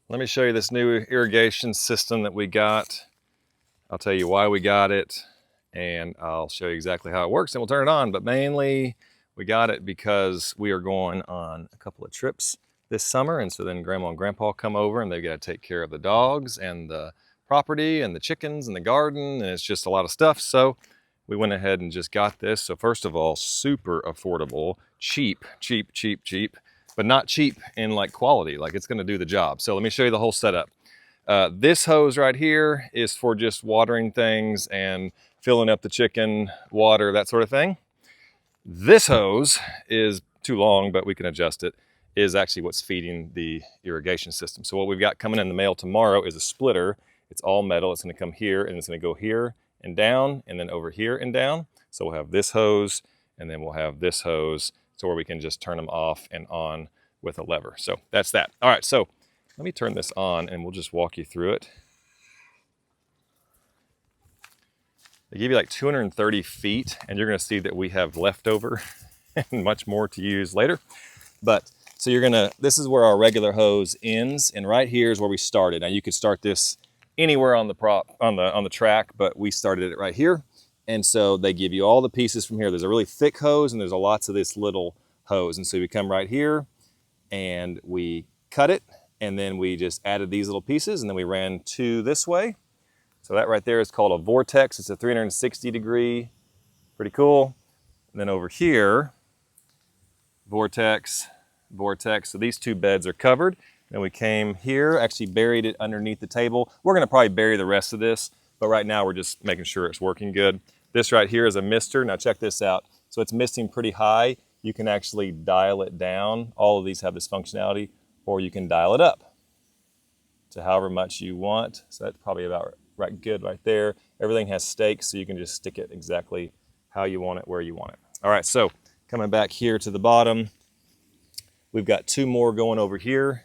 Let me show you this new irrigation system that we got. I'll tell you why we got it, and I'll show you exactly how it works, and we'll turn it on. But mainly, we got it because we are going on a couple of trips this summer, and so then Grandma and Grandpa come over, and they've got to take care of the dogs and the property and the chickens and the garden, and it's just a lot of stuff. So we went ahead and just got this. So first of all, super affordable, cheap, but not cheap in like quality, like it's gonna do the job. So let me show you the whole setup. This hose right here is for just watering things and filling up the chicken water, that sort of thing. This hose is too long, but we can adjust it, is actually what's feeding the irrigation system. So what we've got coming in the mail tomorrow is a splitter. It's all metal. It's gonna come here and it's gonna go here and down and then over here and down. So we'll have this hose and then we'll have this hose to where we can just turn them off and on with a lever. So that's that. All right, so let me turn this on and we'll just walk you through it. They give you like 230 feet and you're gonna see that we have leftover and much more to use later. But so this is where our regular hose ends, and right here is where we started. Now you could start this anywhere on the track, but we started it right here. And so they give you all the pieces from here. There's a really thick hose and there's lots of this little hose. And so we come right here and we cut it, and then we just added these little pieces, and then we ran two this way. So that right there is called a vortex. It's a 360 degree, pretty cool. And then over here, vortex. So these two beds are covered. Then we came here, actually buried it underneath the table. We're gonna probably bury the rest of this, but right now we're just making sure it's working good. This right here is a mister. Now check this out. So it's misting pretty high. You can actually dial it down. All of these have this functionality, or you can dial it up to however much you want. So that's probably about right good right there. Everything has stakes, so you can just stick it exactly how you want it, where you want it. All right, so coming back here to the bottom, we've got two more going over here,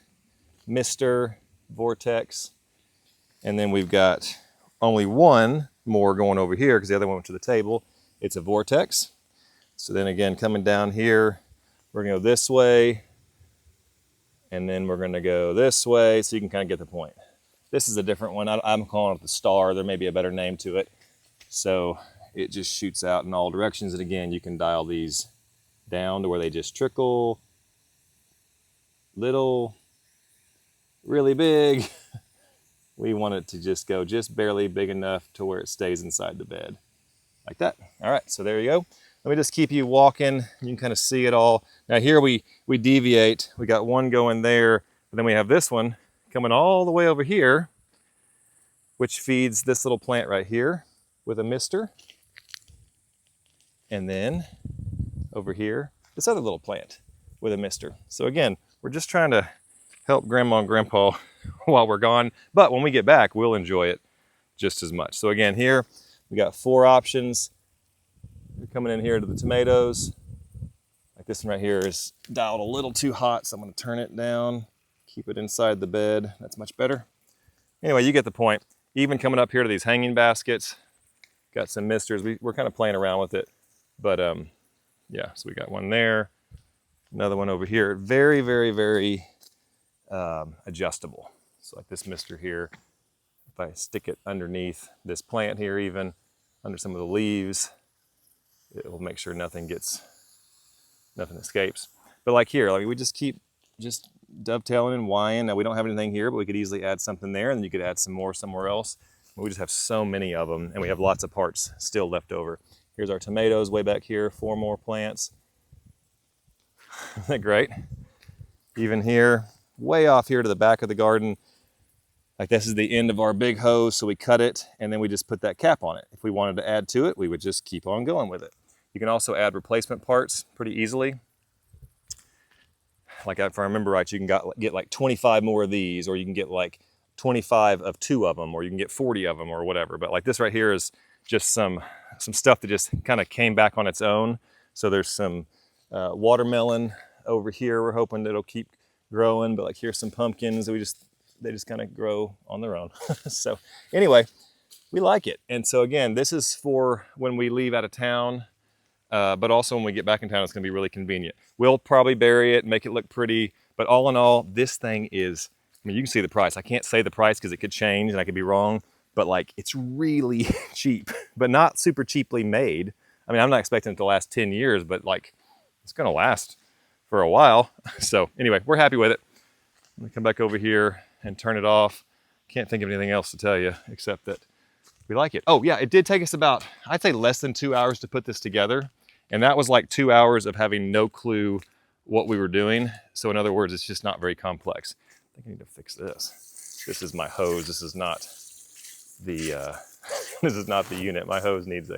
mister, vortex, and then we've got only one more going over here because the other one went to the table. It's a vortex. So then again, coming down here, we're gonna go this way, and then we're gonna go this way, so you can kind of get the point. This is a different one. I'm calling it the star. There may be a better name to it. So it just shoots out in all directions. And again, you can dial these down to where they just trickle, little, really big. We want it to just go just barely big enough to where it stays inside the bed, like that. All right, so there you go. Let me just keep you walking. You can kind of see it all. Now here we deviate. We got one going there, but then we have this one coming all the way over here, which feeds this little plant right here with a mister. And then over here, this other little plant with a mister. So again, we're just trying to help Grandma and Grandpa while we're gone, but when we get back, we'll enjoy it just as much. So again, here we got 4 options. We're coming in here to the tomatoes. Like this one right here is dialed a little too hot, so I'm gonna turn it down, keep it inside the bed. That's much better. Anyway, you get the point. Even coming up here to these hanging baskets, got some misters. We're kind of playing around with it, but yeah, so we got one there, another one over here. Very, very adjustable. So like this mister here, if I stick it underneath this plant here, even under some of the leaves, it will make sure nothing escapes. But like here, like we just keep dovetailing and winding. Now we don't have anything here, but we could easily add something there, and then you could add some more somewhere else. We just have so many of them, and we have lots of parts still left over. Here's our tomatoes way back here, 4 more plants. Isn't that great? Even here, way off here to the back of the garden, like this is the end of our big hose, so we cut it, and then we just put that cap on it. If we wanted to add to it, we would just keep on going with it. You can also add replacement parts pretty easily. Like if I remember right, you can get like 25 more of these, or you can get like 25 of 2 of them, or you can get 40 of them or whatever. But like this right here is just some stuff that just kind of came back on its own. So there's some watermelon over here. We're hoping that it'll keep growing, but like here's some pumpkins that they just kind of grow on their own. So anyway, we like it. And so again, this is for when we leave out of town. But also when we get back in town, it's gonna be really convenient. We'll probably bury it, make it look pretty, but all in all, this thing is mean, you can see the price. I can't say the price because it could change and I could be wrong, but like it's really cheap, but not super cheaply made. I mean, I'm not expecting it to last 10 years, but like it's gonna last for a while. So anyway, we're happy with it. Let me come back over here and turn it off. Can't think of anything else to tell you except that we like it. Oh yeah, it did take us about, I'd say less than 2 hours to put this together. And that was like 2 hours of having no clue what we were doing. So in other words, it's just not very complex. I think I need to fix this. This is my hose. This is not the, this is not the unit. My hose needs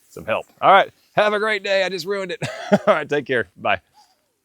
some help. All right, have a great day. I just ruined it. All right, take care. Bye.